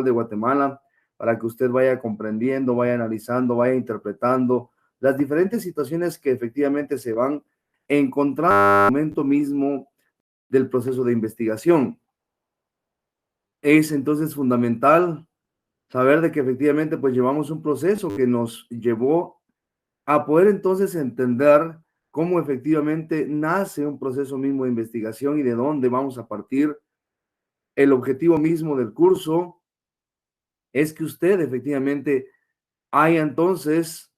de Guatemala, para que usted vaya comprendiendo, vaya analizando, vaya interpretando las diferentes situaciones que efectivamente se van encontrando en el momento mismo del proceso de investigación. Es entonces fundamental saber de que efectivamente pues llevamos un proceso que nos llevó a poder entonces entender cómo efectivamente nace un proceso mismo de investigación y de dónde vamos a partir. El objetivo mismo del curso es que usted efectivamente haya entonces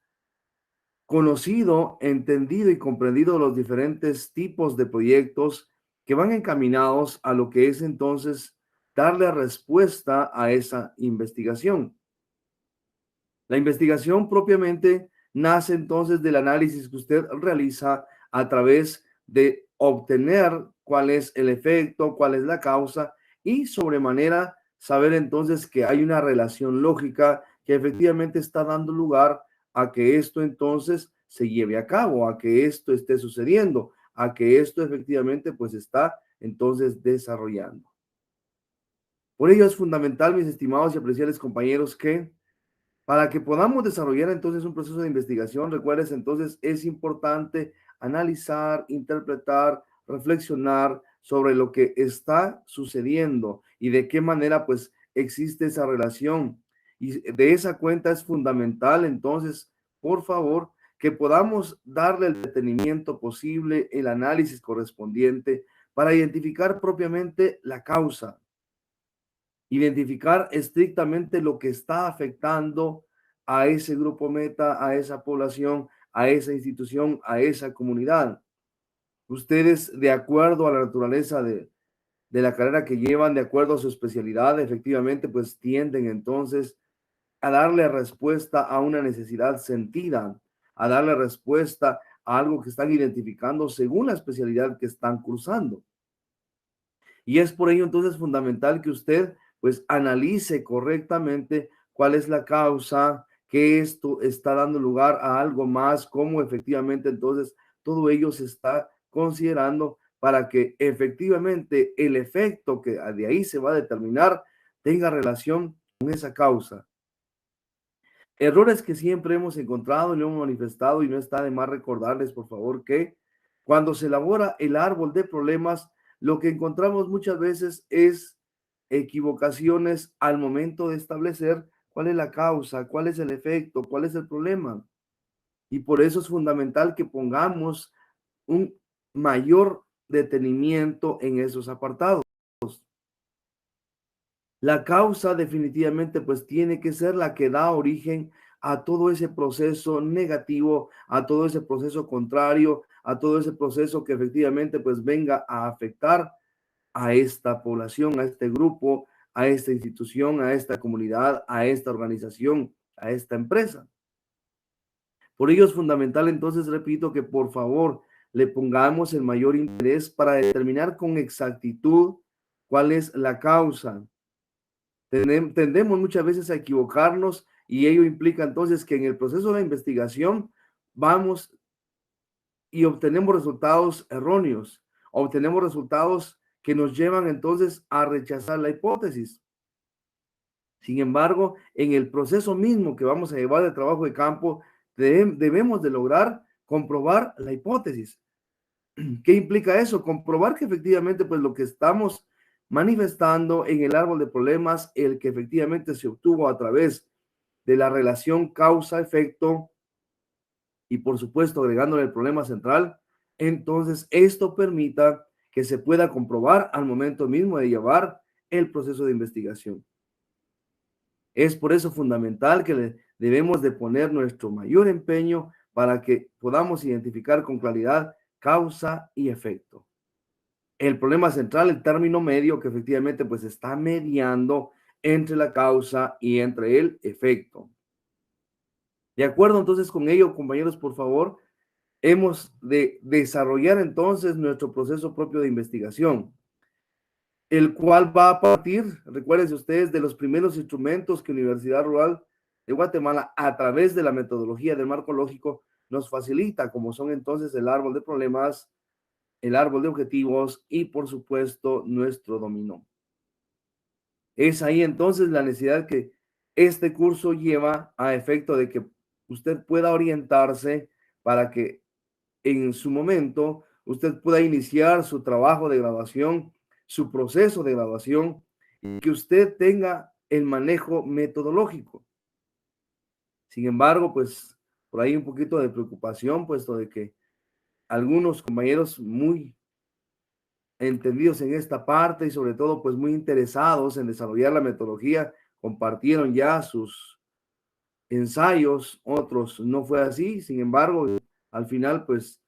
conocido, entendido y comprendido los diferentes tipos de proyectos que van encaminados a lo que es entonces darle respuesta a esa investigación. La investigación propiamente nace entonces del análisis que usted realiza a través de obtener cuál es el efecto, cuál es la causa y sobremanera saber entonces que hay una relación lógica que efectivamente está dando lugar a que esto entonces se lleve a cabo, a que esto esté sucediendo, a que esto efectivamente pues está entonces desarrollando. Por ello es fundamental, mis estimados y apreciables compañeros, que para que podamos desarrollar entonces un proceso de investigación, recuerdes entonces, es importante analizar, interpretar, reflexionar sobre lo que está sucediendo y de qué manera pues existe esa relación. Y de esa cuenta es fundamental entonces, por favor, que podamos darle el detenimiento posible, el análisis correspondiente para identificar propiamente la causa, identificar estrictamente lo que está afectando a ese grupo meta, a esa población, a esa institución, a esa comunidad. Ustedes, de acuerdo a la naturaleza de la carrera que llevan, de acuerdo a su especialidad, efectivamente, pues tienden entonces a darle respuesta a una necesidad sentida, a darle respuesta a algo que están identificando según la especialidad que están cursando. Y es por ello entonces fundamental que usted pues analice correctamente cuál es la causa, que esto está dando lugar a algo más, cómo efectivamente entonces todo ello se está considerando para que efectivamente el efecto que de ahí se va a determinar tenga relación con esa causa. Errores que siempre hemos encontrado y lo hemos manifestado, y no está de más recordarles, por favor, que cuando se elabora el árbol de problemas, lo que encontramos muchas veces es equivocaciones al momento de establecer cuál es la causa, cuál es el efecto, cuál es el problema. Y por eso es fundamental que pongamos un mayor detenimiento en esos apartados. La causa definitivamente pues tiene que ser la que da origen a todo ese proceso negativo, a todo ese proceso contrario, a todo ese proceso que efectivamente pues venga a afectar a esta población, a este grupo, a esta institución, a esta comunidad, a esta organización, a esta empresa. Por ello es fundamental entonces, repito, que por favor le pongamos el mayor interés para determinar con exactitud cuál es la causa. Tendemos muchas veces a equivocarnos y ello implica entonces que en el proceso de investigación vamos y obtenemos resultados erróneos, obtenemos resultados que nos llevan entonces a rechazar la hipótesis. Sin embargo, en el proceso mismo que vamos a llevar de trabajo de campo, debemos de lograr comprobar la hipótesis. ¿Qué implica eso? Comprobar que efectivamente pues lo que estamos manifestando en el árbol de problemas, el que efectivamente se obtuvo a través de la relación causa-efecto y por supuesto agregándole el problema central, entonces esto permita que se pueda comprobar al momento mismo de llevar el proceso de investigación. Es por eso fundamental que debemos de poner nuestro mayor empeño para que podamos identificar con claridad causa y efecto. El problema central, el término medio que efectivamente pues está mediando entre la causa y entre el efecto. De acuerdo entonces con ello, compañeros, por favor, hemos de desarrollar entonces nuestro proceso propio de investigación, el cual va a partir, recuérdense ustedes, de los primeros instrumentos que Universidad Rural de Guatemala, a través de la metodología del marco lógico, nos facilita, como son entonces el árbol de problemas, el árbol de objetivos y, por supuesto, nuestro dominó. Es ahí entonces la necesidad que este curso lleva a efecto de que usted pueda orientarse para que en su momento usted pueda iniciar su trabajo de graduación, su proceso de graduación, y que usted tenga el manejo metodológico. Sin embargo, pues por ahí un poquito de preocupación, puesto de que algunos compañeros muy entendidos en esta parte y sobre todo pues muy interesados en desarrollar la metodología, compartieron ya sus ensayos, otros no fue así. Sin embargo, al final pues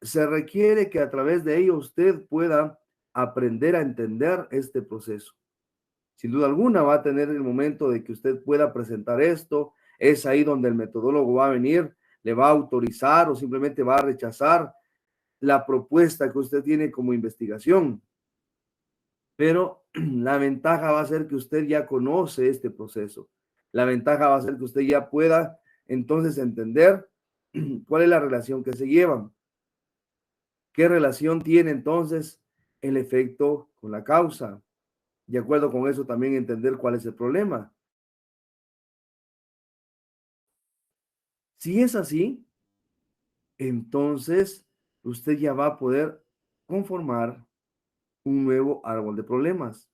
se requiere que a través de ello usted pueda aprender a entender este proceso. Sin duda alguna va a tener el momento de que usted pueda presentar esto. Es ahí donde el metodólogo va a venir, le va a autorizar o simplemente va a rechazar la propuesta que usted tiene como investigación. Pero la ventaja va a ser que usted ya conoce este proceso. La ventaja va a ser que usted ya pueda entonces entender cuál es la relación que se llevan. ¿Qué relación tiene entonces el efecto con la causa? De acuerdo con eso también entender cuál es el problema. Si es así, entonces usted ya va a poder conformar un nuevo árbol de problemas.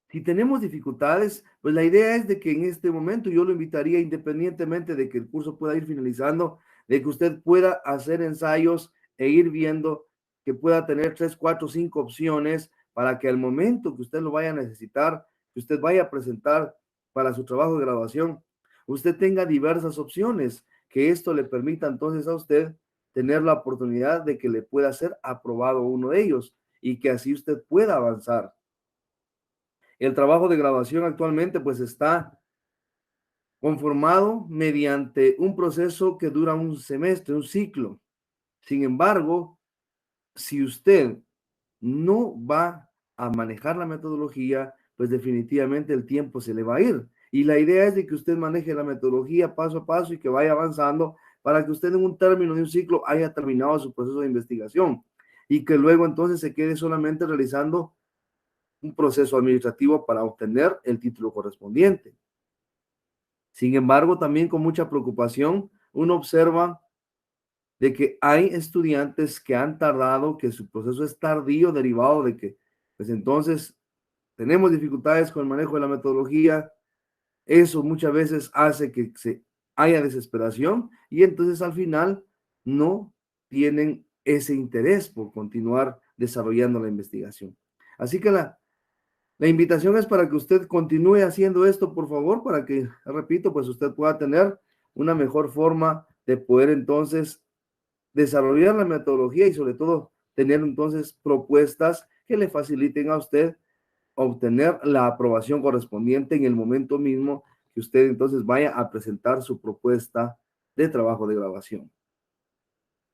Si tenemos dificultades, pues la idea es de que en este momento yo lo invitaría, independientemente de que el curso pueda ir finalizando, de que usted pueda hacer ensayos e ir viendo que pueda tener 3, 4, 5 opciones para que al momento que usted lo vaya a necesitar, que usted vaya a presentar para su trabajo de graduación, usted tenga diversas opciones, que esto le permita entonces a usted tener la oportunidad de que le pueda ser aprobado uno de ellos y que así usted pueda avanzar. El trabajo de graduación actualmente pues está conformado mediante un proceso que dura un semestre, un ciclo. Sin embargo, si usted no va a manejar la metodología, pues definitivamente el tiempo se le va a ir. Y la idea es de que usted maneje la metodología paso a paso y que vaya avanzando para que usted en un término de un ciclo haya terminado su proceso de investigación y que luego entonces se quede solamente realizando un proceso administrativo para obtener el título correspondiente. Sin embargo, también con mucha preocupación, uno observa de que hay estudiantes que han tardado, que su proceso es tardío, derivado de que, pues entonces, tenemos dificultades con el manejo de la metodología. Eso muchas veces hace que se haya desesperación y entonces al final no tienen ese interés por continuar desarrollando la investigación. Así que la invitación es para que usted continúe haciendo esto, por favor, para que, repito, pues usted pueda tener una mejor forma de poder entonces desarrollar la metodología y sobre todo tener entonces propuestas que le faciliten a usted obtener la aprobación correspondiente en el momento mismo que usted entonces vaya a presentar su propuesta de trabajo de grabación.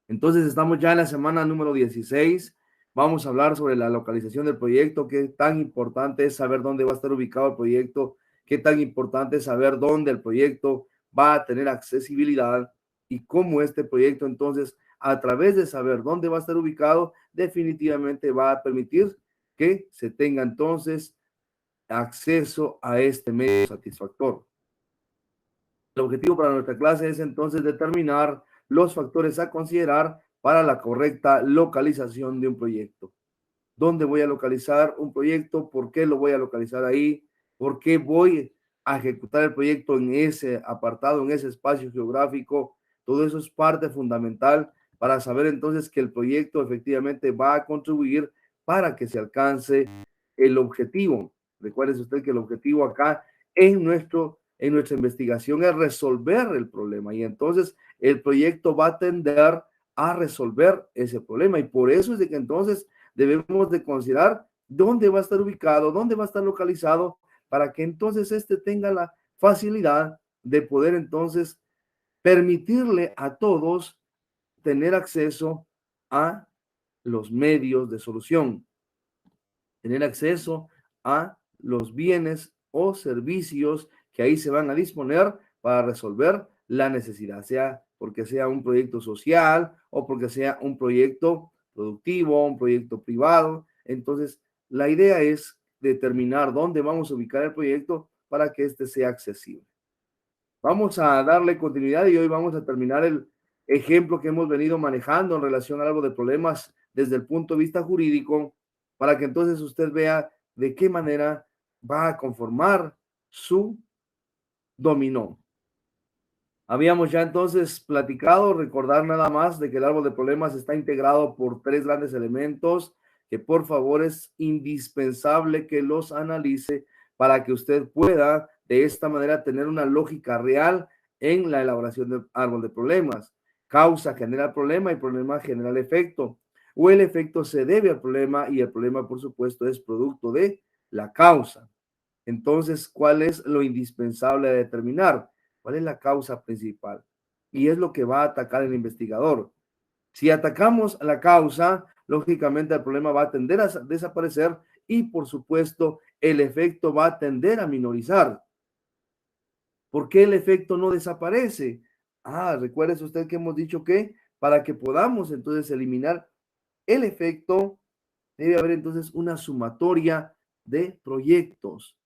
Entonces estamos ya en la semana número 16. Vamos a hablar sobre la localización del proyecto, qué tan importante es saber dónde va a estar ubicado el proyecto, qué tan importante es saber dónde el proyecto va a tener accesibilidad y cómo este proyecto entonces, a través de saber dónde va a estar ubicado, definitivamente va a permitir que se tenga entonces acceso a este medio satisfactor. El objetivo para nuestra clase es entonces determinar los factores a considerar para la correcta localización de un proyecto. ¿Dónde voy a localizar un proyecto? ¿Por qué lo voy a localizar ahí? ¿Por qué voy a ejecutar el proyecto en ese apartado, en ese espacio geográfico? Todo eso es parte fundamental para saber entonces que el proyecto efectivamente va a contribuir para que se alcance el objetivo. Recuerde usted que el objetivo acá en nuestra investigación es resolver el problema y entonces el proyecto va a tender a resolver ese problema y por eso es de que entonces debemos de considerar dónde va a estar ubicado, dónde va a estar localizado para que entonces este tenga la facilidad de poder entonces permitirle a todos tener acceso a los medios de solución, tener acceso a los bienes o servicios que ahí se van a disponer para resolver la necesidad, sea porque sea un proyecto social o porque sea un proyecto productivo, un proyecto privado. Entonces, la idea es determinar dónde vamos a ubicar el proyecto para que éste sea accesible. Vamos a darle continuidad y hoy vamos a terminar el ejemplo que hemos venido manejando en relación al árbol de problemas desde el punto de vista jurídico, para que entonces usted vea de qué manera va a conformar su dominó. Habíamos ya entonces platicado, recordar nada más de que el árbol de problemas está integrado por tres grandes elementos que por favor es indispensable que los analice para que usted pueda de esta manera tener una lógica real en la elaboración del árbol de problemas. Causa genera el problema y problema genera el efecto. O el efecto se debe al problema y el problema, por supuesto, es producto de la causa. Entonces, ¿cuál es lo indispensable de determinar? ¿Cuál es la causa principal? Y es lo que va a atacar el investigador. Si atacamos la causa, lógicamente el problema va a tender a desaparecer y, por supuesto, el efecto va a tender a minorizar. ¿Por qué el efecto no desaparece? Recuérdese usted que hemos dicho que para que podamos entonces eliminar el efecto, debe haber entonces una sumatoria de proyectos,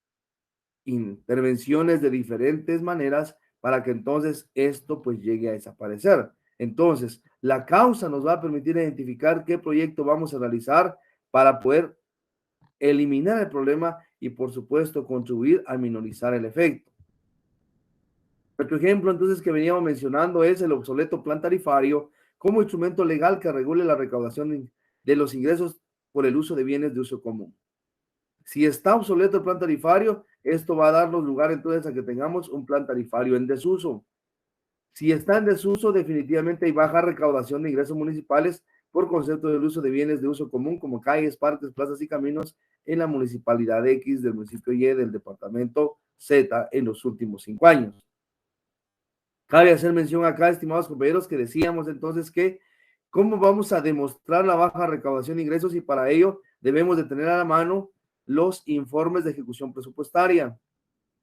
intervenciones de diferentes maneras para que entonces esto pues llegue a desaparecer. Entonces, la causa nos va a permitir identificar qué proyecto vamos a realizar para poder eliminar el problema y, por supuesto, contribuir a minorizar el efecto. Otro ejemplo, entonces, que veníamos mencionando es el obsoleto plan tarifario como instrumento legal que regule la recaudación de los ingresos por el uso de bienes de uso común. Si está obsoleto el plan tarifario, esto va a darnos lugar entonces a que tengamos un plan tarifario en desuso. Si está en desuso, definitivamente hay baja recaudación de ingresos municipales por concepto del uso de bienes de uso común como calles, parques, plazas y caminos en la municipalidad X del municipio Y del departamento Z en los últimos 5 años. Cabe hacer mención acá, estimados compañeros, que decíamos entonces que cómo vamos a demostrar la baja recaudación de ingresos, y para ello debemos de tener a la mano los informes de ejecución presupuestaria.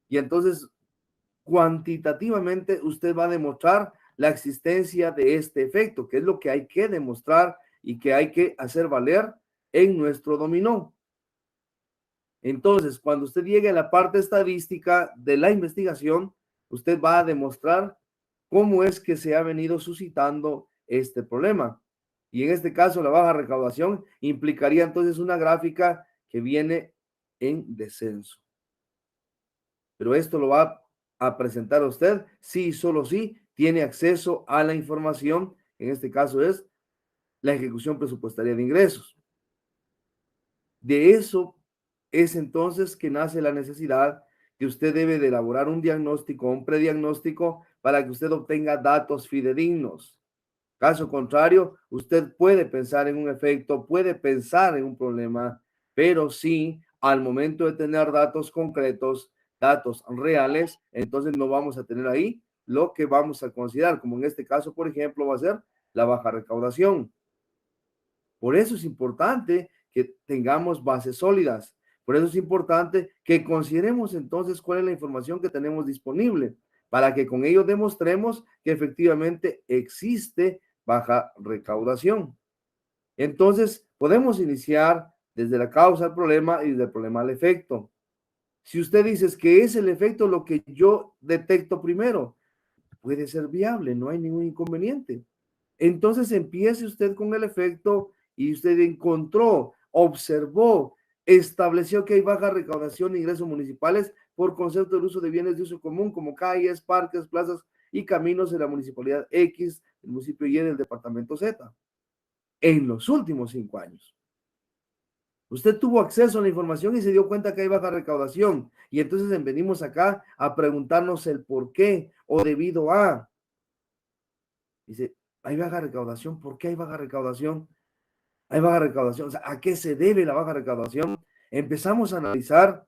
Y entonces, cuantitativamente, usted va a demostrar la existencia de este efecto, que es lo que hay que demostrar y que hay que hacer valer en nuestro dominó. Entonces, cuando usted llegue a la parte estadística de la investigación, usted va a demostrar cómo es que se ha venido suscitando este problema. Y en este caso, la baja recaudación implicaría entonces una gráfica que viene en descenso. Pero esto lo va a presentar a usted si solo si tiene acceso a la información, en este caso es la ejecución presupuestaria de ingresos. De eso es entonces que nace la necesidad que usted debe de elaborar un diagnóstico, un prediagnóstico, para que usted obtenga datos fidedignos. Caso contrario, usted puede pensar en un efecto, puede pensar en un problema, pero sí, al momento de tener datos concretos, datos reales, entonces no vamos a tener ahí lo que vamos a considerar, como en este caso, por ejemplo, va a ser la baja recaudación. Por eso es importante que tengamos bases sólidas. Por eso es importante que consideremos entonces cuál es la información que tenemos disponible, para que con ello demostremos que efectivamente existe baja recaudación. Entonces, podemos iniciar desde la causa al problema y desde el problema al efecto. Si usted dice que es el efecto lo que yo detecto primero, puede ser viable, no hay ningún inconveniente. Entonces empiece usted con el efecto y usted encontró, observó, estableció que hay baja recaudación de ingresos municipales por concepto del uso de bienes de uso común como calles, parques, plazas y caminos en la municipalidad X, el municipio Y del departamento Z, en los últimos 5 años. Usted tuvo acceso a la información y se dio cuenta que hay baja recaudación. Y entonces venimos acá a preguntarnos el por qué o debido a. Dice, hay baja recaudación. ¿Por qué hay baja recaudación? Hay baja recaudación. O sea, ¿a qué se debe la baja recaudación? Empezamos a analizar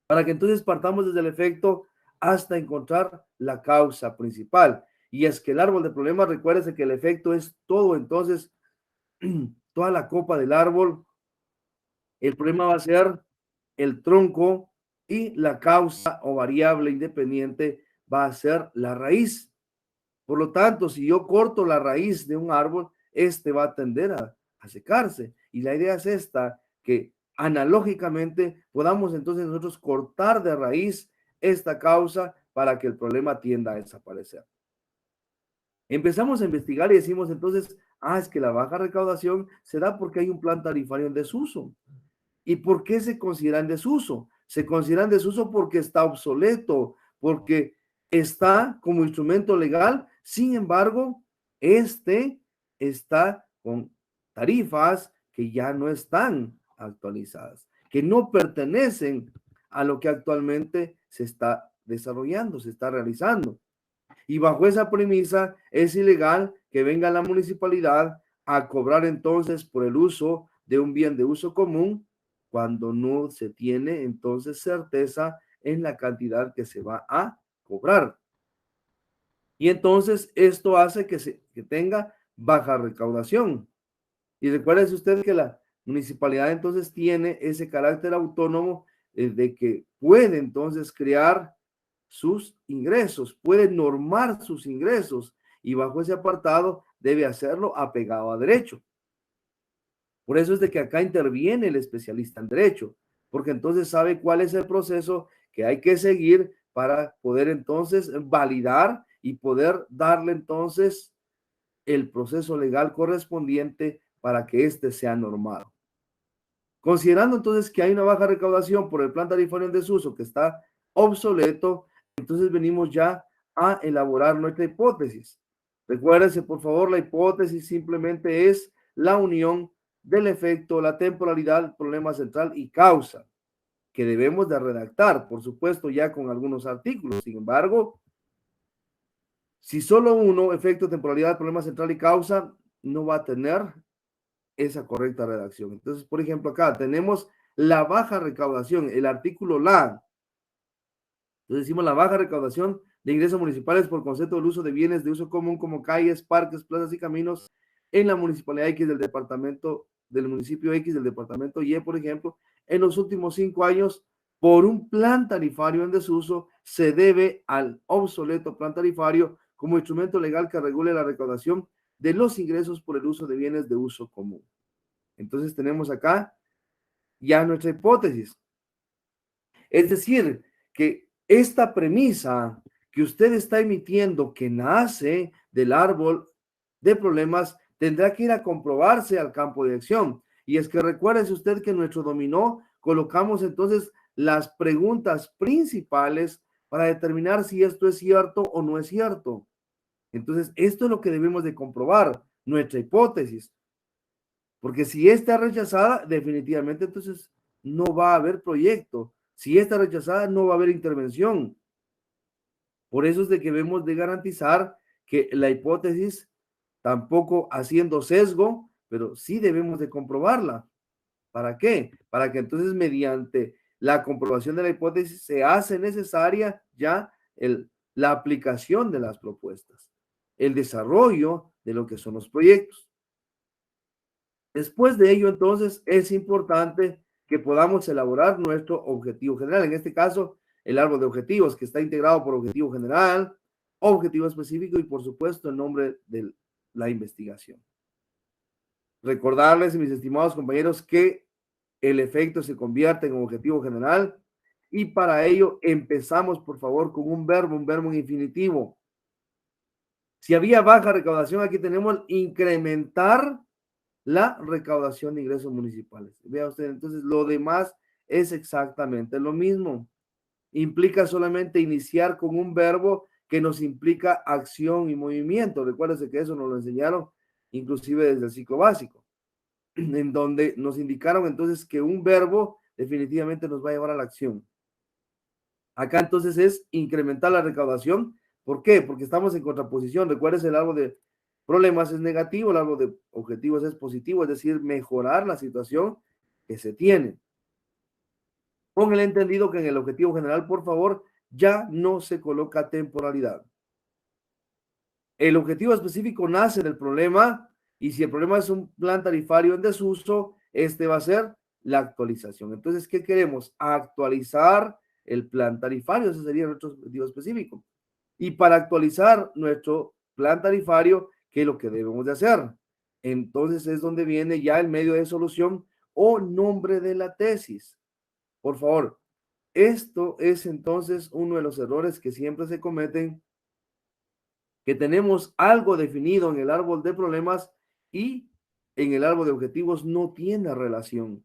para que entonces partamos desde el efecto hasta encontrar la causa principal. Y es que el árbol de problemas, recuérdese que el efecto es todo, entonces, toda la copa del árbol. El problema va a ser el tronco y la causa o variable independiente va a ser la raíz. Por lo tanto, si yo corto la raíz de un árbol, este va a tender a secarse. Y la idea es esta, que analógicamente podamos entonces nosotros cortar de raíz esta causa para que el problema tienda a desaparecer. Empezamos a investigar y decimos entonces, es que la baja recaudación se da porque hay un plan tarifario en desuso. ¿Y por qué se considera en desuso? Se considera en desuso porque está obsoleto, porque está como instrumento legal, sin embargo, este está con tarifas que ya no están actualizadas, que no pertenecen a lo que actualmente se está desarrollando, se está realizando. Y bajo esa premisa es ilegal que venga la municipalidad a cobrar entonces por el uso de un bien de uso común cuando no se tiene entonces certeza en la cantidad que se va a cobrar. Y entonces esto hace que tenga baja recaudación. Y recuérdese usted que la municipalidad entonces tiene ese carácter autónomo de que puede entonces crear sus ingresos, puede normar sus ingresos y bajo ese apartado debe hacerlo apegado a derecho. Por eso es de que acá interviene el especialista en derecho, porque entonces sabe cuál es el proceso que hay que seguir para poder entonces validar y poder darle entonces el proceso legal correspondiente para que éste sea normado. Considerando entonces que hay una baja recaudación por el plan tarifario en desuso que está obsoleto, entonces venimos ya a elaborar nuestra hipótesis. Recuérdense, por favor, la hipótesis simplemente es la unión del efecto, la temporalidad, problema central y causa, que debemos de redactar, por supuesto, ya con algunos artículos. Sin embargo, si solo uno, efecto, temporalidad, problema central y causa, no va a tener esa correcta redacción. Entonces, por ejemplo, acá tenemos la baja recaudación, el artículo la. Entonces decimos la baja recaudación de ingresos municipales por concepto del uso de bienes de uso común como calles, parques, plazas y caminos en la municipalidad X del departamento, del municipio X del departamento Y, por ejemplo, en los últimos 5 años, por un plan tarifario en desuso, se debe al obsoleto plan tarifario como instrumento legal que regule la recaudación de los ingresos por el uso de bienes de uso común. Entonces tenemos acá ya nuestra hipótesis. Es decir, que esta premisa que usted está emitiendo que nace del árbol de problemas tendrá que ir a comprobarse al campo de acción. Y es que recuérdese usted que en nuestro dominó colocamos entonces las preguntas principales para determinar si esto es cierto o no es cierto. Entonces, esto es lo que debemos de comprobar, nuestra hipótesis. Porque si está rechazada, definitivamente entonces no va a haber proyecto. Si está rechazada, no va a haber intervención. Por eso es de que debemos de garantizar que la hipótesis, tampoco haciendo sesgo, pero sí debemos de comprobarla. ¿Para qué? Para que entonces mediante la comprobación de la hipótesis se hace necesaria ya la aplicación de las propuestas, el desarrollo de lo que son los proyectos. Después de ello, entonces, es importante que podamos elaborar nuestro objetivo general. En este caso, el árbol de objetivos, que está integrado por objetivo general, objetivo específico y, por supuesto, el nombre de la investigación. Recordarles, mis estimados compañeros, que el efecto se convierte en objetivo general y para ello empezamos, por favor, con un verbo en infinitivo. Si había baja recaudación, aquí tenemos incrementar la recaudación de ingresos municipales. Vea usted, entonces lo demás es exactamente lo mismo. Implica solamente iniciar con un verbo que nos implica acción y movimiento. Recuérdense que eso nos lo enseñaron inclusive desde el ciclo básico, en donde nos indicaron entonces que un verbo definitivamente nos va a llevar a la acción. Acá entonces es incrementar la recaudación. ¿Por qué? Porque estamos en contraposición. Recuérdense, el árbol de problemas es negativo, el árbol de objetivos es positivo, es decir, mejorar la situación que se tiene. Con el entendido que en el objetivo general, por favor, ya no se coloca temporalidad. El objetivo específico nace del problema y si el problema es un plan tarifario en desuso, este va a ser la actualización. Entonces, ¿qué queremos? Actualizar el plan tarifario, ese sería nuestro objetivo específico. Y para actualizar nuestro plan tarifario, ¿qué es lo que debemos de hacer? Entonces es donde viene ya el medio de solución o nombre de la tesis. Por favor, esto es entonces uno de los errores que siempre se cometen, que tenemos algo definido en el árbol de problemas y en el árbol de objetivos no tiene relación.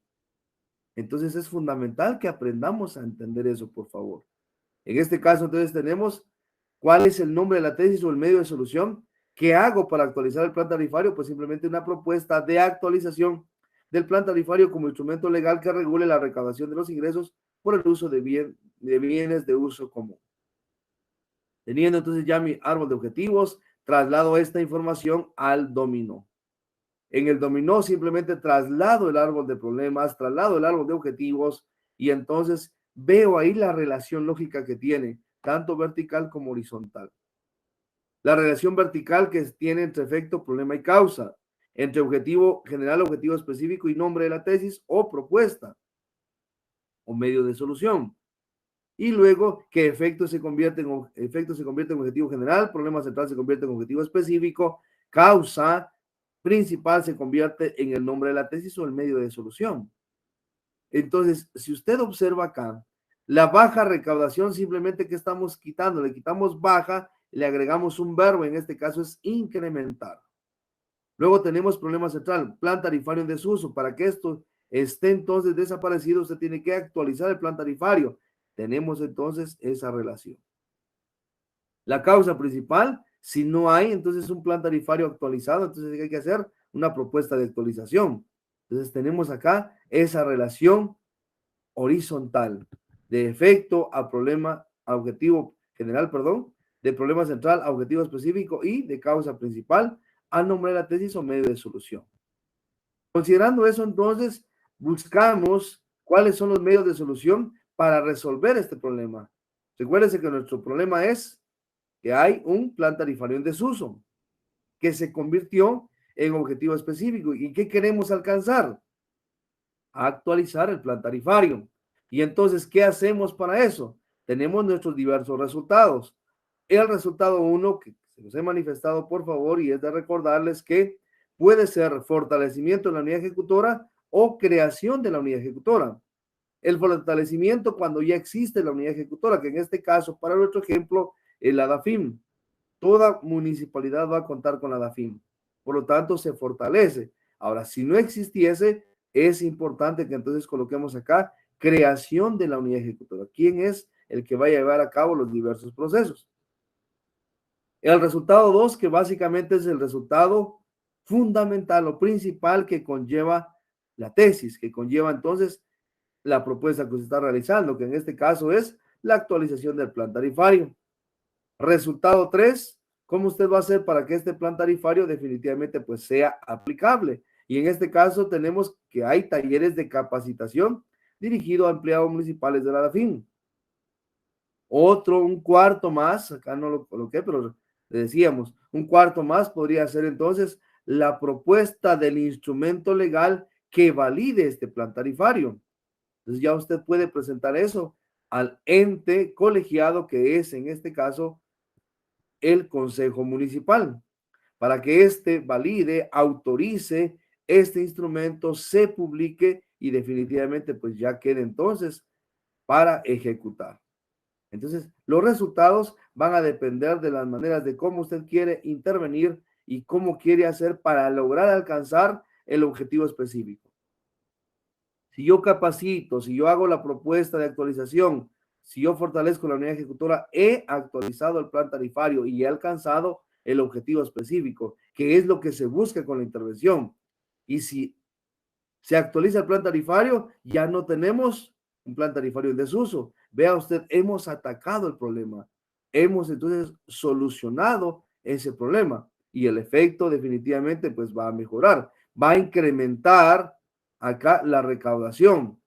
Entonces es fundamental que aprendamos a entender eso, por favor. En este caso, entonces tenemos cuál es el nombre de la tesis o el medio de solución. ¿Qué hago para actualizar el plan tarifario? Pues simplemente una propuesta de actualización del plan tarifario como instrumento legal que regule la recaudación de los ingresos por el uso de bienes de uso común. Teniendo entonces ya mi árbol de objetivos, traslado esta información al dominó. En el dominó simplemente traslado el árbol de problemas, traslado el árbol de objetivos y entonces veo ahí la relación lógica que tiene, tanto vertical como horizontal. La relación vertical que tiene entre efecto, problema y causa, entre objetivo general, objetivo específico y nombre de la tesis o propuesta o medio de solución. Y luego que efecto se convierte en objetivo general, problema central se convierte en objetivo específico, causa principal se convierte en el nombre de la tesis o el medio de solución. Entonces, si usted observa acá, la baja recaudación simplemente que estamos quitando, le quitamos baja, le agregamos un verbo, en este caso es incrementar. Luego tenemos problema central, plan tarifario en desuso. Para que esto esté entonces desaparecido, usted tiene que actualizar el plan tarifario. Tenemos entonces esa relación. La causa principal, si no hay entonces un plan tarifario actualizado, entonces hay que hacer una propuesta de actualización. Entonces tenemos acá esa relación horizontal de efecto a problema, a objetivo general, perdón, de problema central a objetivo específico y de causa principal a nombre de la tesis o medio de solución. Considerando eso, entonces, buscamos cuáles son los medios de solución para resolver este problema. Recuérdense que nuestro problema es que hay un plan tarifario en desuso que se convirtió en objetivo específico. ¿Y qué queremos alcanzar? Actualizar el plan tarifario. Y entonces, ¿qué hacemos para eso? Tenemos nuestros diversos resultados. El resultado 1 que se nos he manifestado, por favor, y es de recordarles que puede ser fortalecimiento de la unidad ejecutora o creación de la unidad ejecutora. El fortalecimiento cuando ya existe la unidad ejecutora, que en este caso, para nuestro ejemplo, es la DAFIM. Toda municipalidad va a contar con la DAFIM. Por lo tanto, se fortalece. Ahora, si no existiese, es importante que entonces coloquemos acá creación de la unidad ejecutora. ¿Quién es el que va a llevar a cabo los diversos procesos? El resultado 2, que básicamente es el resultado fundamental o principal que conlleva la tesis, que conlleva entonces la propuesta que se está realizando, que en este caso es la actualización del plan tarifario. Resultado 3, ¿cómo usted va a hacer para que este plan tarifario definitivamente pues sea aplicable? Y en este caso tenemos que hay talleres de capacitación dirigido a empleados municipales de la DAFIN. Un cuarto más, acá no lo coloqué, pero le decíamos, un cuarto más podría ser entonces la propuesta del instrumento legal que valide este plan tarifario. Entonces ya usted puede presentar eso al ente colegiado que es en este caso el Consejo Municipal, para que éste valide, autorice este instrumento, se publique y definitivamente pues ya quede entonces para ejecutar. Entonces, los resultados van a depender de las maneras de cómo usted quiere intervenir y cómo quiere hacer para lograr alcanzar el objetivo específico. Si yo capacito, si yo hago la propuesta de actualización, si yo fortalezco la unidad ejecutora, he actualizado el plan tarifario y he alcanzado el objetivo específico, que es lo que se busca con la intervención. Y si se actualiza el plan tarifario, ya no tenemos un plan tarifario en desuso. Vea usted, hemos atacado el problema, hemos entonces solucionado ese problema y el efecto definitivamente pues va a mejorar, va a incrementar acá la recaudación.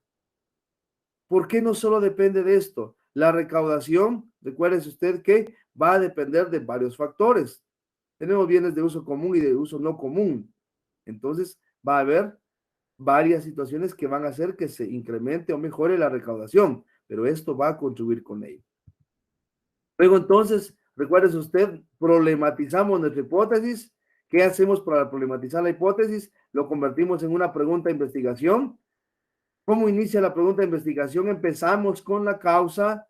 ¿Por qué no solo depende de esto? La recaudación, recuérdese usted que va a depender de varios factores. Tenemos bienes de uso común y de uso no común. Entonces va a haber varias situaciones que van a hacer que se incremente o mejore la recaudación, pero esto va a contribuir con ello. Luego entonces, recuérdese usted, problematizamos nuestra hipótesis. ¿Qué hacemos para problematizar la hipótesis? Lo convertimos en una pregunta de investigación. ¿Cómo inicia la pregunta de investigación? Empezamos con la causa,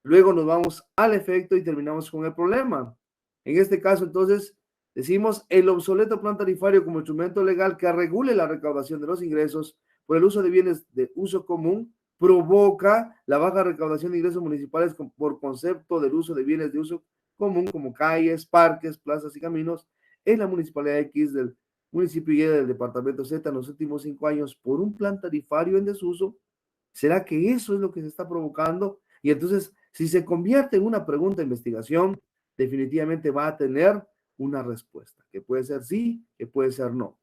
luego nos vamos al efecto y terminamos con el problema. En este caso, entonces, decimos el obsoleto plan tarifario como instrumento legal que regule la recaudación de los ingresos por el uso de bienes de uso común provoca la baja recaudación de ingresos municipales por concepto del uso de bienes de uso común como calles, parques, plazas y caminos en la municipalidad X del municipio Y del departamento Z en los últimos 5 años por un plan tarifario en desuso. ¿Será que eso es lo que se está provocando? Y entonces, si se convierte en una pregunta de investigación, definitivamente va a tener una respuesta, que puede ser sí, que puede ser no.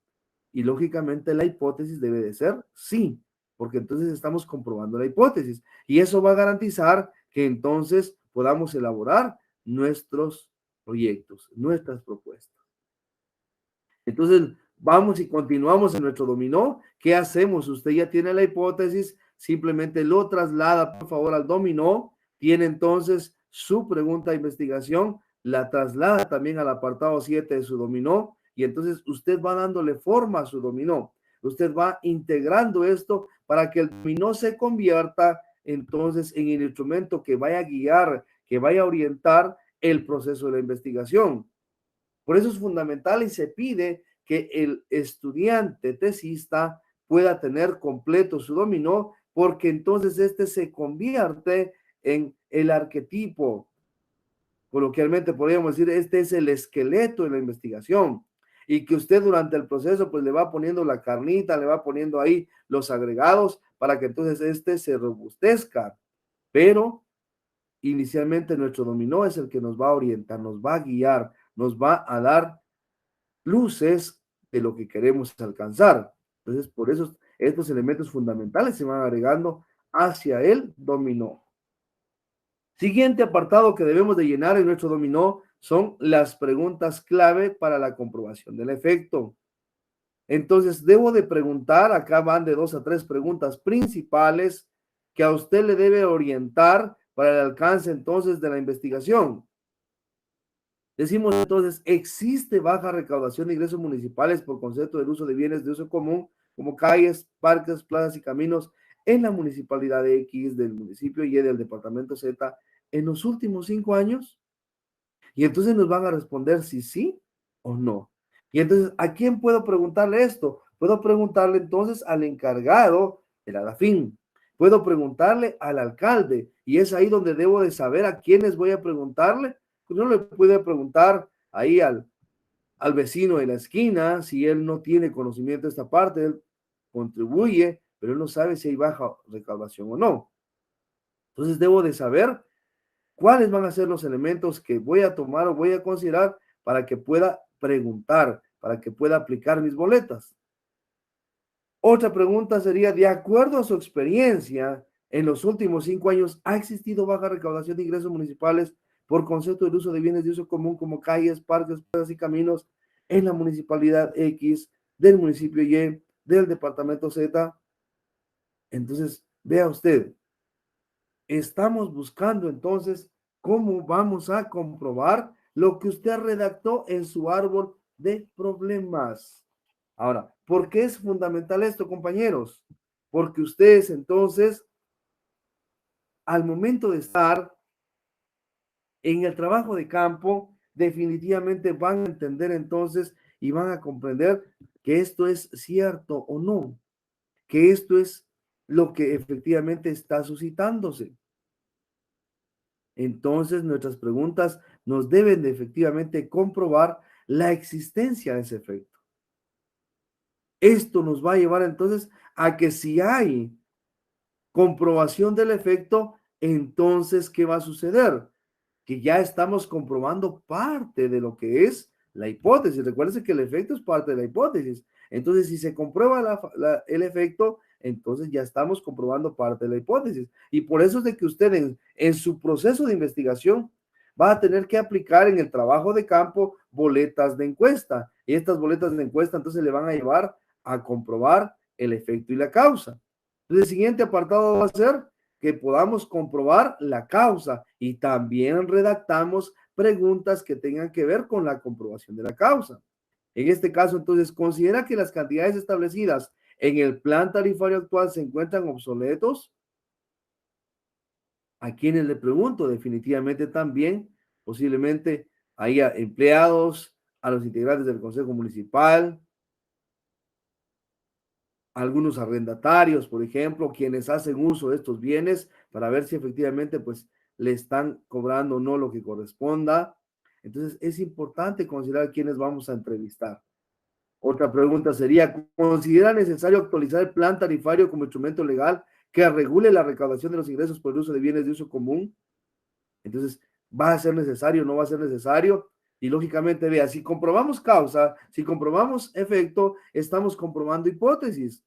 Y lógicamente la hipótesis debe de ser sí, porque entonces estamos comprobando la hipótesis. Y eso va a garantizar que entonces podamos elaborar nuestros proyectos, nuestras propuestas. Entonces, vamos y continuamos en nuestro dominó. ¿Qué hacemos? Usted ya tiene la hipótesis, simplemente lo traslada, por favor, al dominó. Tiene entonces su pregunta de investigación, la traslada también al apartado 7 de su dominó y entonces usted va dándole forma a su dominó. Usted va integrando esto para que el dominó se convierta entonces en el instrumento que vaya a guiar, que vaya a orientar el proceso de la investigación. Por eso es fundamental y se pide que el estudiante tesista pueda tener completo su dominó, porque entonces este se convierte en el arquetipo. Coloquialmente podríamos decir, este es el esqueleto de la investigación. Y que usted durante el proceso pues le va poniendo la carnita, le va poniendo ahí los agregados para que entonces este se robustezca. Pero inicialmente nuestro dominó es el que nos va a orientar, nos va a guiar, nos va a dar luces de lo que queremos alcanzar. Entonces, por eso estos elementos fundamentales se van agregando hacia el dominó. Siguiente apartado que debemos de llenar en nuestro dominó son las preguntas clave para la comprobación del efecto. Entonces, debo de preguntar, acá van de 2 a 3 preguntas principales que a usted le debe orientar para el alcance entonces de la investigación. Decimos entonces, existe baja recaudación de ingresos municipales por concepto del uso de bienes de uso común, como calles, parques, plazas y caminos en la municipalidad X del municipio Y del departamento Z en los últimos 5 años. Y entonces nos van a responder si sí o no. Y entonces, ¿a quién puedo preguntarle esto? Puedo preguntarle entonces al encargado del ADAFIN. Puedo preguntarle al alcalde. Y es ahí donde debo de saber a quiénes voy a preguntarle. Pues no le puedo preguntar ahí al vecino de la esquina si él no tiene conocimiento de esta parte. Él contribuye, pero él no sabe si hay baja recaudación o no. Entonces debo de saber cuáles van a ser los elementos que voy a tomar o voy a considerar para que pueda preguntar, para que pueda aplicar mis boletas. Otra pregunta sería, de acuerdo a su experiencia, en los últimos 5 años, ¿ha existido baja recaudación de ingresos municipales por concepto del uso de bienes de uso común como calles, parques, plazas y caminos en la municipalidad X, del municipio Y, del departamento Z? Entonces, vea usted, estamos buscando entonces cómo vamos a comprobar lo que usted redactó en su árbol de problemas. Ahora, ¿por qué es fundamental esto, compañeros? Porque ustedes entonces, al momento de estar en el trabajo de campo, definitivamente van a entender entonces y van a comprender que esto es cierto o no, que esto es lo que efectivamente está suscitándose. Entonces, nuestras preguntas nos deben de efectivamente comprobar la existencia de ese efecto. Esto nos va a llevar entonces a que si hay comprobación del efecto, entonces, ¿qué va a suceder? Que ya estamos comprobando parte de lo que es la hipótesis. Recuérdense que el efecto es parte de la hipótesis. Entonces, si se comprueba el efecto, entonces ya estamos comprobando parte de la hipótesis. Y por eso es de que usted en su proceso de investigación va a tener que aplicar en el trabajo de campo boletas de encuesta. Y estas boletas de encuesta entonces le van a llevar a comprobar el efecto y la causa. Entonces, el siguiente apartado va a ser que podamos comprobar la causa y también redactamos preguntas que tengan que ver con la comprobación de la causa. En este caso, entonces, considera que las cantidades establecidas en el plan tarifario actual se encuentran obsoletos. A quienes le pregunto, definitivamente también, posiblemente haya empleados, a los integrantes del Consejo Municipal, algunos arrendatarios, por ejemplo, quienes hacen uso de estos bienes para ver si efectivamente pues le están cobrando o no lo que corresponda. Entonces es importante considerar quiénes vamos a entrevistar. Otra pregunta sería, ¿considera necesario actualizar el plan tarifario como instrumento legal que regule la recaudación de los ingresos por el uso de bienes de uso común? Entonces, ¿va a ser necesario? ¿No va a ser necesario? Y lógicamente, vea, si comprobamos causa, si comprobamos efecto, estamos comprobando hipótesis.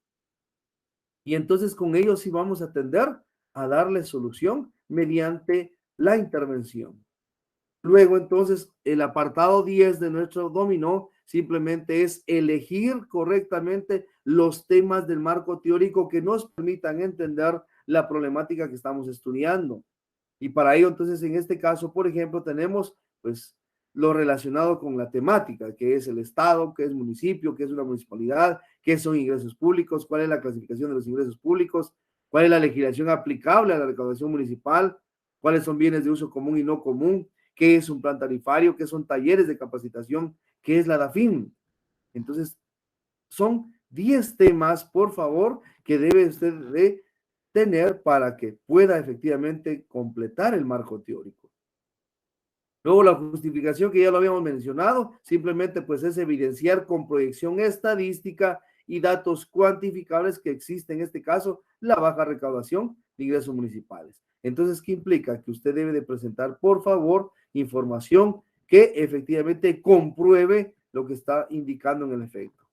Y entonces con ello sí vamos a tender a darle solución mediante la intervención. Luego, entonces, el apartado 10 de nuestro dominó simplemente es elegir correctamente los temas del marco teórico que nos permitan entender la problemática que estamos estudiando. Y para ello, entonces, en este caso, por ejemplo, tenemos, pues, lo relacionado con la temática, que es el Estado, que es municipio, que es una municipalidad, qué son ingresos públicos, cuál es la clasificación de los ingresos públicos, cuál es la legislación aplicable a la recaudación municipal, cuáles son bienes de uso común y no común, qué es un plan tarifario, qué son talleres de capacitación, qué es la DAFIN. Entonces, son 10 temas, por favor, que debe usted de tener para que pueda efectivamente completar el marco teórico. Luego la justificación que ya lo habíamos mencionado, simplemente pues es evidenciar con proyección estadística y datos cuantificables que existe en este caso la baja recaudación de ingresos municipales. Entonces, ¿qué implica? Que usted debe de presentar, por favor, información que efectivamente compruebe lo que está indicando en el efecto.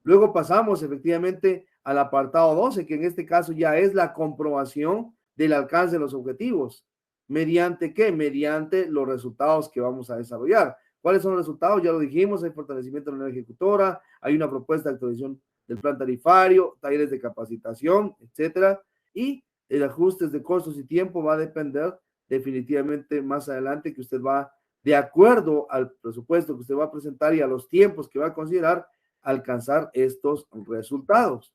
Luego pasamos efectivamente al apartado 12, que en este caso ya es la comprobación del alcance de los objetivos. ¿Mediante qué? Mediante los resultados que vamos a desarrollar. ¿Cuáles son los resultados? Ya lo dijimos, hay fortalecimiento de la unidad ejecutora, hay una propuesta de actualización del plan tarifario, talleres de capacitación, etcétera, y el ajuste de costos y tiempo va a depender definitivamente más adelante que usted va, de acuerdo al presupuesto que usted va a presentar y a los tiempos que va a considerar, alcanzar estos resultados.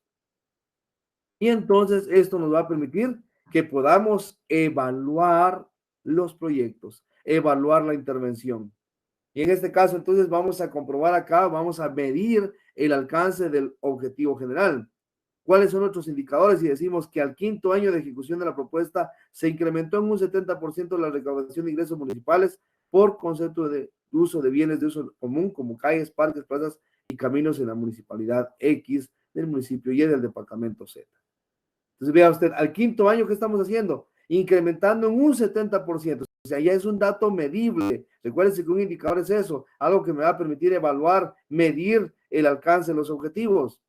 Y entonces esto nos va a permitir que podamos evaluar los proyectos, evaluar la intervención. Y en este caso, entonces vamos a comprobar acá, vamos a medir el alcance del objetivo general. ¿Cuáles son nuestros indicadores? Y decimos que al quinto año de ejecución de la propuesta se incrementó en un 70% la recaudación de ingresos municipales por concepto de uso de bienes de uso común, como calles, parques, plazas y caminos en la municipalidad X del municipio Y del departamento Z. Entonces, vea usted, al quinto año, ¿qué estamos haciendo? Incrementando en un 70%. O sea, ya es un dato medible. Recuérdense que un indicador es eso, algo que me va a permitir evaluar, medir el alcance de los objetivos.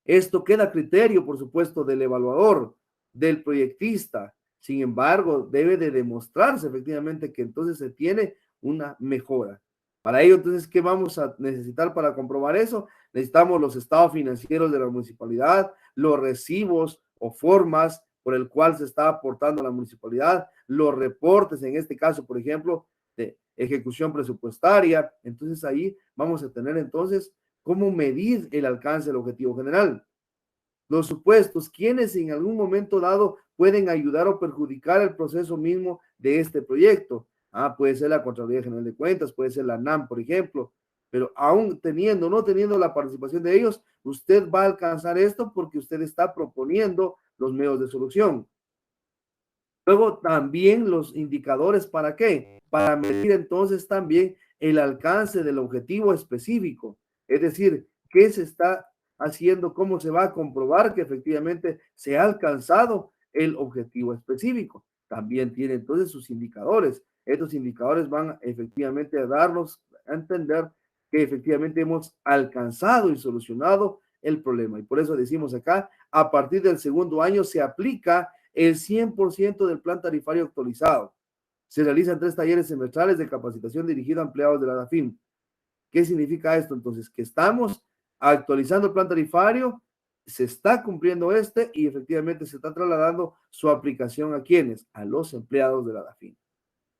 Esto queda a criterio, por supuesto, del evaluador, del proyectista. Sin embargo, debe de demostrarse efectivamente que entonces se tiene una mejora. Para ello, entonces, ¿qué vamos a necesitar para comprobar eso? Necesitamos los estados financieros de la municipalidad, los recibos o formas por el cual se está aportando a la municipalidad, los reportes, en este caso, por ejemplo, de ejecución presupuestaria. Entonces, ahí vamos a tener entonces cómo medir el alcance del objetivo general. Los supuestos, quienes en algún momento dado pueden ayudar o perjudicar el proceso mismo de este proyecto. Puede ser la Contraloría General de Cuentas, puede ser la NAM, por ejemplo, pero aún teniendo o no teniendo la participación de ellos, usted va a alcanzar esto porque usted está proponiendo los medios de solución. Luego también los indicadores, ¿para qué? Para medir entonces también el alcance del objetivo específico. Es decir, ¿qué se está haciendo? ¿Cómo se va a comprobar que efectivamente se ha alcanzado el objetivo específico? También tiene entonces sus indicadores. Estos indicadores van efectivamente a darnos a entender que efectivamente hemos alcanzado y solucionado el problema. Y por eso decimos acá, a partir del segundo año se aplica el 100% del plan tarifario actualizado. Se realizan 3 talleres semestrales de capacitación dirigida a empleados de la DAFIN. ¿Qué significa esto? Entonces, que estamos actualizando el plan tarifario, se está cumpliendo y efectivamente se está trasladando su aplicación a quienes, a los empleados de la DAFIN.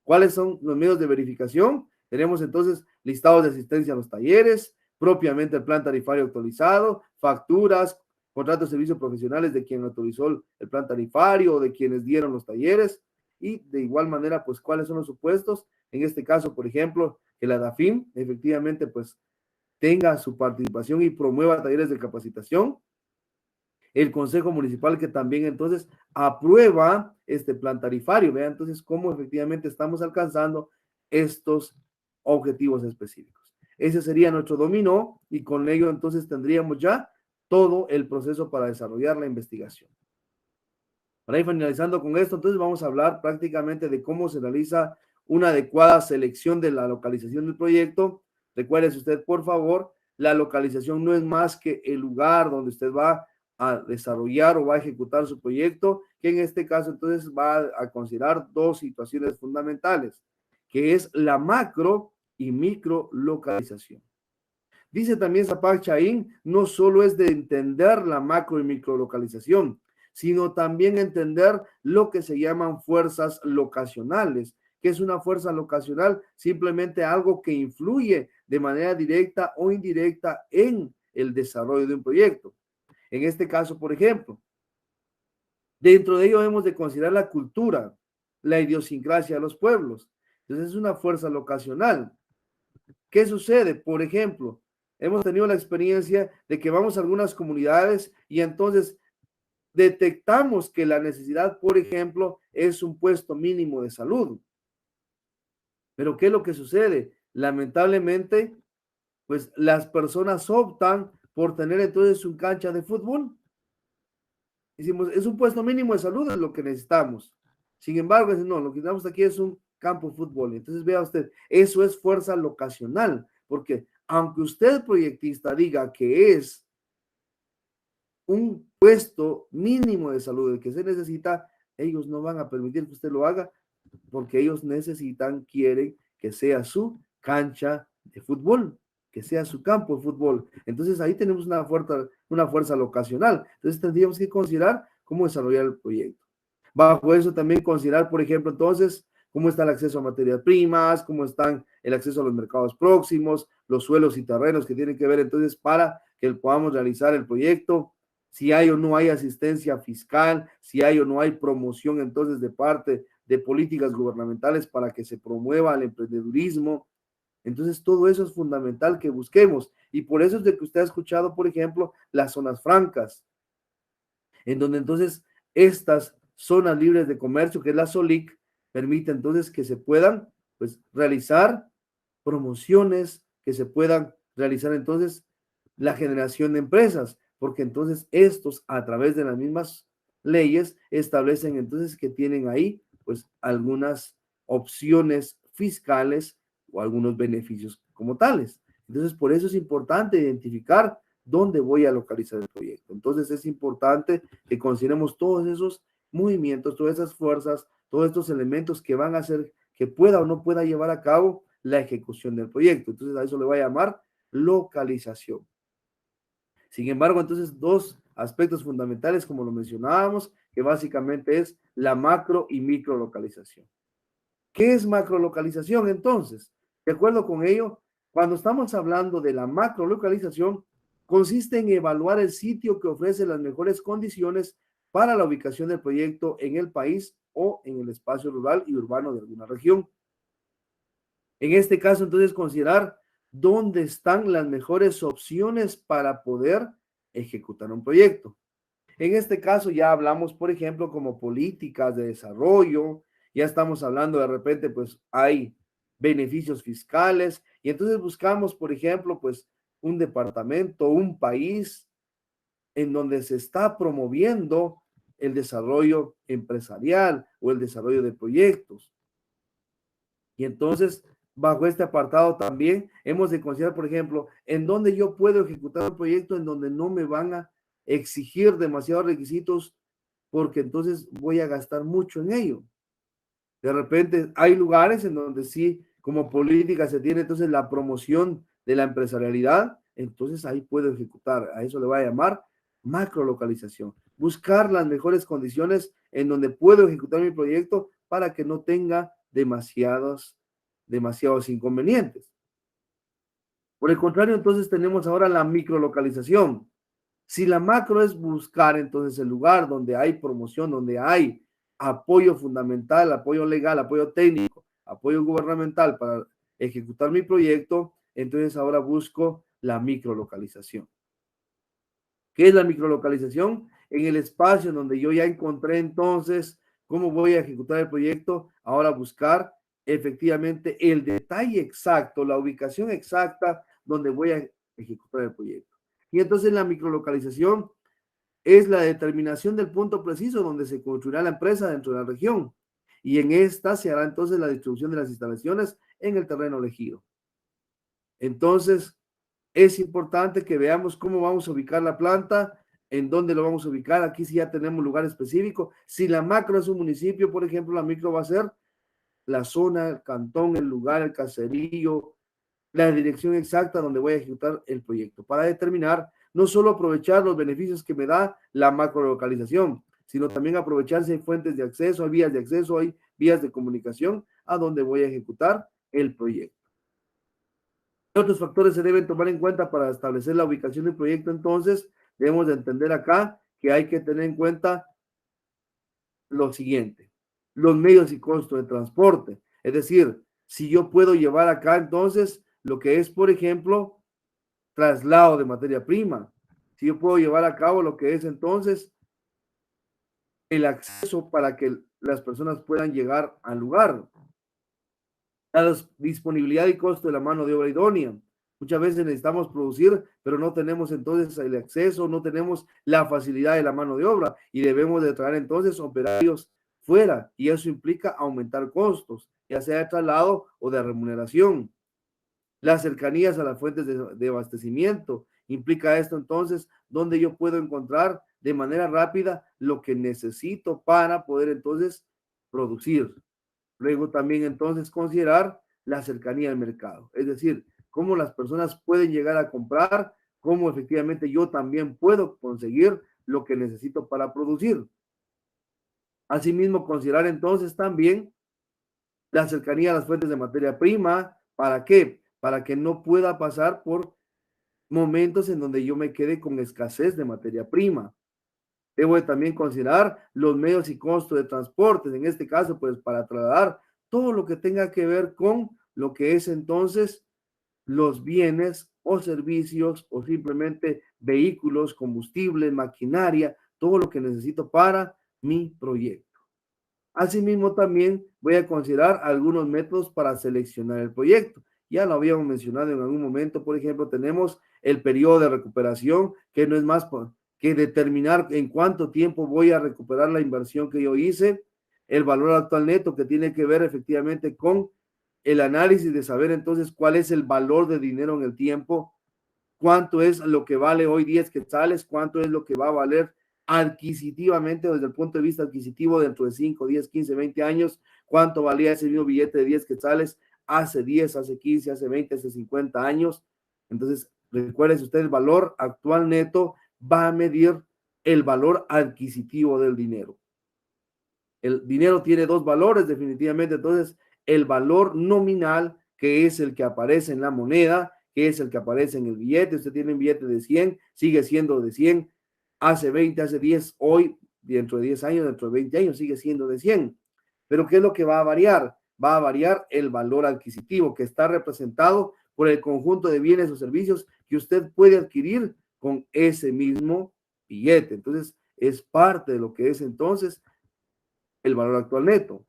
¿Cuáles son los medios de verificación? Tenemos entonces listados de asistencia a los talleres, propiamente el plan tarifario actualizado, facturas, contratos de servicios profesionales de quien autorizó el plan tarifario o de quienes dieron los talleres, y de igual manera, pues, cuáles son los supuestos. En este caso, por ejemplo, que la DAFIM efectivamente, pues, tenga su participación y promueva talleres de capacitación. El Consejo Municipal que también entonces aprueba este plan tarifario. Vean entonces cómo efectivamente estamos alcanzando estos objetivos específicos. Ese sería nuestro dominó y con ello entonces tendríamos ya todo el proceso para desarrollar la investigación. Para ir finalizando con esto, entonces vamos a hablar prácticamente de cómo se realiza una adecuada selección de la localización del proyecto. Recuérdese usted, por favor, la localización no es más que el lugar donde usted va a desarrollar o va a ejecutar su proyecto, que en este caso entonces va a considerar dos situaciones fundamentales, que es la macro y micro localización. Dice también Zapac Chaín, no solo es de entender la macro y micro localización, sino también entender lo que se llaman fuerzas locacionales. ¿Qué es una fuerza locacional? Simplemente algo que influye de manera directa o indirecta en el desarrollo de un proyecto. En este caso, por ejemplo, dentro de ello debemos de considerar la cultura, la idiosincrasia de los pueblos. Entonces es una fuerza locacional. ¿Qué sucede? Por ejemplo, hemos tenido la experiencia de que vamos a algunas comunidades y entonces detectamos que la necesidad, por ejemplo, es un puesto mínimo de salud. Pero ¿qué es lo que sucede? Lamentablemente, pues las personas optan por tener entonces un cancha de fútbol. Decimos, es un puesto mínimo de salud, es lo que necesitamos. Sin embargo, no, lo que necesitamos aquí es un campo de fútbol. Entonces, vea usted, eso es fuerza locacional, porque aunque usted, proyectista, diga que es un puesto mínimo de salud el que se necesita, ellos no van a permitir que usted lo haga porque ellos necesitan, quieren que sea su cancha de fútbol, que sea su campo de fútbol. Entonces ahí tenemos una fuerza locacional. Entonces tendríamos que considerar cómo desarrollar el proyecto. Bajo eso también considerar, por ejemplo, entonces, cómo está el acceso a materias primas, cómo están el acceso a los mercados próximos, los suelos y terrenos que tienen que ver entonces para que podamos realizar el proyecto, si hay o no hay asistencia fiscal, si hay o no hay promoción entonces de parte de políticas gubernamentales para que se promueva el emprendedurismo. Entonces todo eso es fundamental que busquemos y por eso es de que usted ha escuchado, por ejemplo, las zonas francas, en donde entonces estas zonas libres de comercio, que es la SOLIC, permite entonces que se puedan pues realizar promociones, que se puedan realizar entonces la generación de empresas, porque entonces estos a través de las mismas leyes establecen entonces que tienen ahí pues algunas opciones fiscales o algunos beneficios como tales. Entonces por eso es importante identificar dónde voy a localizar el proyecto. Entonces es importante que consideremos todos esos movimientos, todas esas fuerzas, todos estos elementos que van a hacer que pueda o no pueda llevar a cabo la ejecución del proyecto. Entonces a eso le voy a llamar localización. Sin embargo, entonces dos aspectos fundamentales, como lo mencionábamos, que básicamente es la macro y micro localización. ¿Qué es macro localización entonces? De acuerdo con ello, cuando estamos hablando de la macro localización, consiste en evaluar el sitio que ofrece las mejores condiciones para la ubicación del proyecto en el país o en el espacio rural y urbano de alguna región. En este caso, entonces, considerar dónde están las mejores opciones para poder ejecutar un proyecto. En este caso ya hablamos, por ejemplo, como políticas de desarrollo, ya estamos hablando de repente, pues hay beneficios fiscales y entonces buscamos, por ejemplo, pues un departamento, un país en donde se está promoviendo el desarrollo empresarial o el desarrollo de proyectos. Y entonces, bajo este apartado también hemos de considerar, por ejemplo, en dónde yo puedo ejecutar un proyecto en donde no me van a exigir demasiados requisitos, porque entonces voy a gastar mucho en ello. De repente hay lugares en donde sí, como política se tiene entonces la promoción de la empresarialidad, entonces ahí puedo ejecutar, a eso le voy a llamar macrolocalización. Buscar las mejores condiciones en donde puedo ejecutar mi proyecto para que no tenga demasiados inconvenientes. Por el contrario, entonces tenemos ahora la microlocalización. Si la macro es buscar entonces el lugar donde hay promoción, donde hay apoyo fundamental, apoyo legal, apoyo técnico, apoyo gubernamental para ejecutar mi proyecto, entonces ahora busco la microlocalización. ¿Qué es la microlocalización? En el espacio donde yo ya encontré entonces cómo voy a ejecutar el proyecto, ahora buscar efectivamente el detalle exacto, la ubicación exacta donde voy a ejecutar el proyecto. Y entonces la microlocalización es la determinación del punto preciso donde se construirá la empresa dentro de la región. Y en esta se hará entonces la distribución de las instalaciones en el terreno elegido. Entonces, es importante que veamos cómo vamos a ubicar la planta, en dónde lo vamos a ubicar. Aquí sí ya tenemos lugar específico. Si la macro es un municipio, por ejemplo, la micro va a ser la zona, el cantón, el lugar, el caserío, la dirección exacta donde voy a ejecutar el proyecto, para determinar no solo aprovechar los beneficios que me da la macrolocalización, sino también aprovechar si hay fuentes de acceso, hay vías de acceso, hay vías de comunicación a donde voy a ejecutar el proyecto. ¿Qué otros factores se deben tomar en cuenta para establecer la ubicación del proyecto? Entonces, debemos de entender acá que hay que tener en cuenta lo siguiente: los medios y costos de transporte. Es decir, si yo puedo llevar acá entonces lo que es, por ejemplo, traslado de materia prima, si yo puedo llevar a cabo lo que es entonces el acceso para que las personas puedan llegar al lugar, la disponibilidad y costo de la mano de obra idónea. Muchas veces necesitamos producir, pero no tenemos entonces el acceso, no tenemos la facilidad de la mano de obra y debemos de traer entonces operarios fuera y eso implica aumentar costos, ya sea de traslado o de remuneración. Las cercanías a las fuentes de abastecimiento. Implica esto entonces donde yo puedo encontrar de manera rápida lo que necesito para poder entonces producir. Luego también entonces considerar la cercanía al mercado, es decir, cómo las personas pueden llegar a comprar, cómo efectivamente yo también puedo conseguir lo que necesito para producir. Asimismo, considerar entonces también la cercanía a las fuentes de materia prima. ¿Para qué? Para que no pueda pasar por momentos en donde yo me quede con escasez de materia prima. Debo de también considerar los medios y costos de transporte, en este caso, pues para trasladar todo lo que tenga que ver con lo que es entonces los bienes o servicios o simplemente vehículos, combustible, maquinaria, todo lo que necesito para mi proyecto. Asimismo, también voy a considerar algunos métodos para seleccionar el proyecto. Ya lo habíamos mencionado en algún momento. Por ejemplo, tenemos el periodo de recuperación, que no es más que determinar en cuánto tiempo voy a recuperar la inversión que yo hice, el valor actual neto, que tiene que ver efectivamente con el análisis de saber entonces cuál es el valor de dinero en el tiempo, cuánto es lo que vale hoy 10 quetzales, cuánto es lo que va a valer adquisitivamente desde el punto de vista adquisitivo dentro de 5, 10, 15, 20 años, cuánto valía ese mismo billete de 10 quetzales hace 10, hace 15, hace 20, hace 50 años. Entonces, recuerden usted, el valor actual neto va a medir el valor adquisitivo del dinero. El dinero tiene dos valores definitivamente, entonces el valor nominal, que es el que aparece en la moneda, que es el que aparece en el billete. Usted tiene un billete de 100, sigue siendo de 100, hace 20, hace 10, hoy, dentro de 10 años, dentro de 20 años, sigue siendo de 100. Pero ¿qué es lo que va a variar? Va a variar el valor adquisitivo, que está representado por el conjunto de bienes o servicios que usted puede adquirir con ese mismo billete. Entonces, es parte de lo que es entonces el valor actual neto.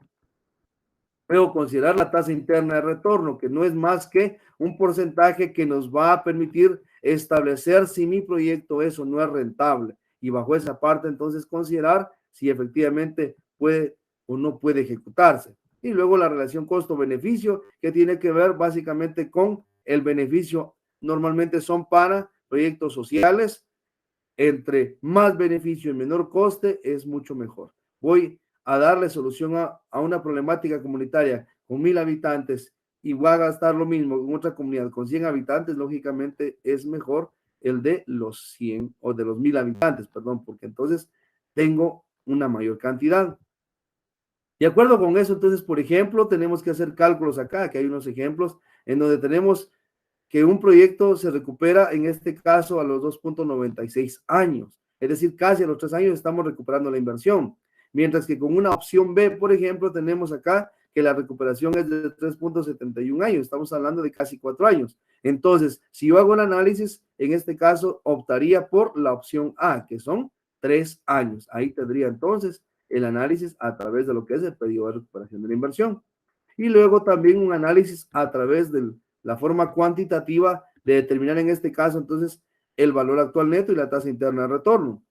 Luego, considerar la tasa interna de retorno, que no es más que un porcentaje que nos va a permitir establecer si mi proyecto es o no es rentable. Y bajo esa parte, entonces, considerar si efectivamente puede o no puede ejecutarse. Y luego la relación costo-beneficio, que tiene que ver básicamente con el beneficio. Normalmente son para proyectos sociales. Entre más beneficio y menor coste es mucho mejor. Voy a darle solución a una problemática comunitaria con 1000 habitantes y voy a gastar lo mismo en otra comunidad con 100 habitantes, lógicamente es mejor el de los 100 o de los 1000 habitantes, perdón, porque entonces tengo una mayor cantidad. De acuerdo con eso, entonces, por ejemplo, tenemos que hacer cálculos acá, que hay unos ejemplos en donde tenemos que un proyecto se recupera en este caso a los 2.96 años, es decir, casi a los 3 años estamos recuperando la inversión, mientras que con una opción B, por ejemplo, tenemos acá que la recuperación es de 3.71 años, estamos hablando de casi 4 años. Entonces, si yo hago el análisis, en este caso optaría por la opción A, que son 3 años. Ahí tendría entonces el análisis a través de lo que es el periodo de recuperación de la inversión. Y luego también un análisis a través de la forma cuantitativa de determinar en este caso entonces el valor actual neto y la tasa interna de retorno.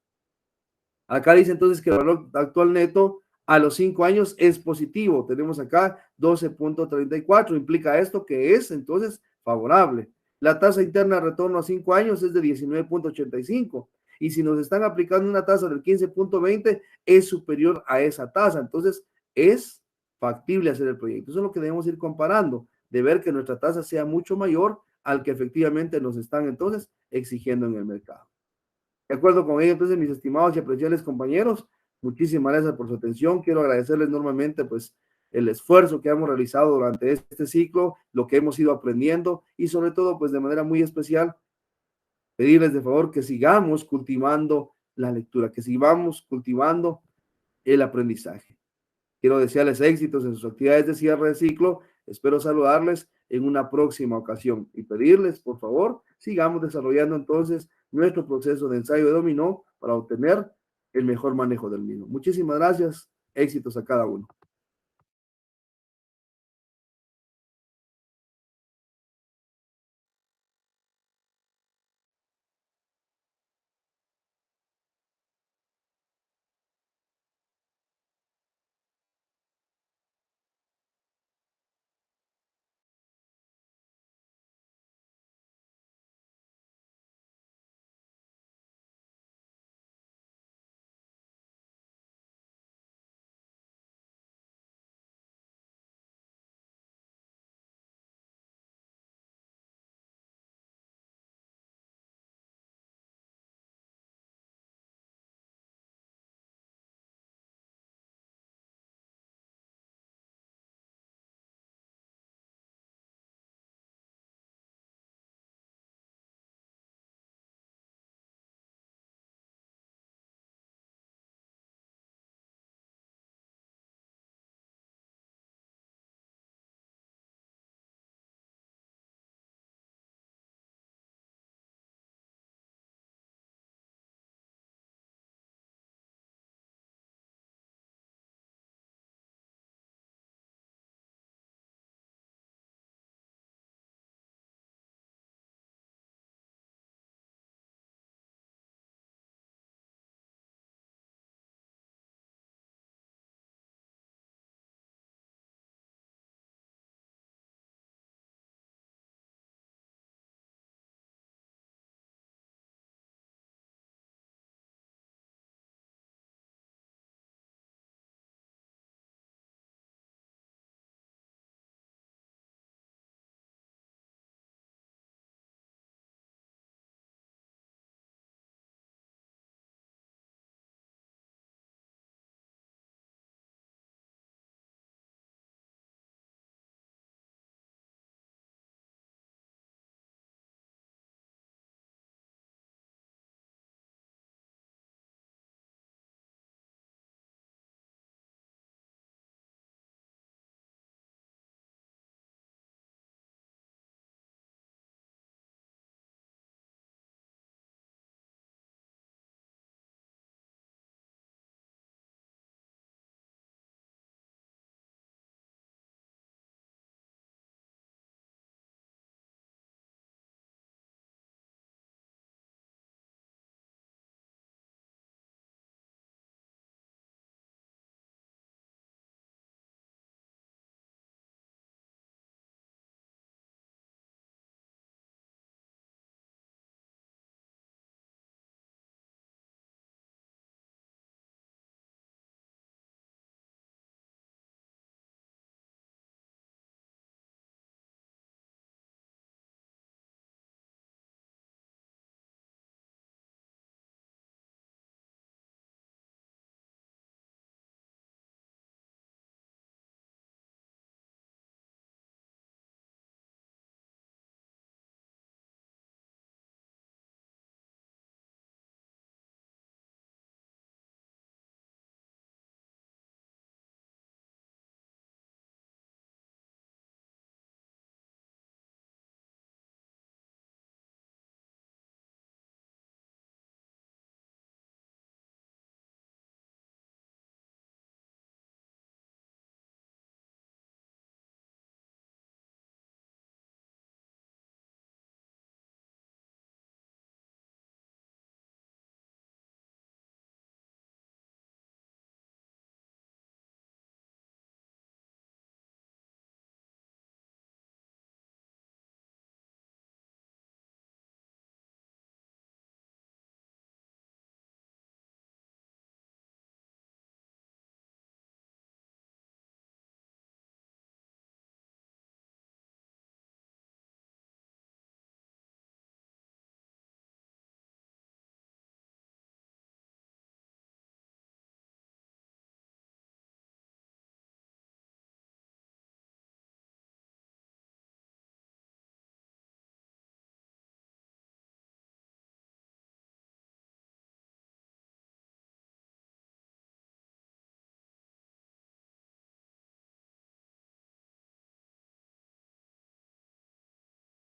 Acá dice entonces que el valor actual neto a los 5 años es positivo. Tenemos acá 12.34. Implica esto que es entonces favorable. La tasa interna de retorno a 5 años es de 19.85. Y si nos están aplicando una tasa del 15.20, es superior a esa tasa. Entonces, es factible hacer el proyecto. Eso es lo que debemos ir comparando, de ver que nuestra tasa sea mucho mayor al que efectivamente nos están entonces exigiendo en el mercado. De acuerdo con ello, entonces, mis estimados y apreciables compañeros, muchísimas gracias por su atención. Quiero agradecerles enormemente, pues, el esfuerzo que hemos realizado durante este ciclo, lo que hemos ido aprendiendo y sobre todo, pues, de manera muy especial, pedirles de favor que sigamos cultivando la lectura, que sigamos cultivando el aprendizaje. Quiero desearles éxitos en sus actividades de cierre de ciclo. Espero saludarles en una próxima ocasión y pedirles, por favor, sigamos desarrollando entonces nuestro proceso de ensayo de dominó para obtener el mejor manejo del mismo. Muchísimas gracias. Éxitos a cada uno.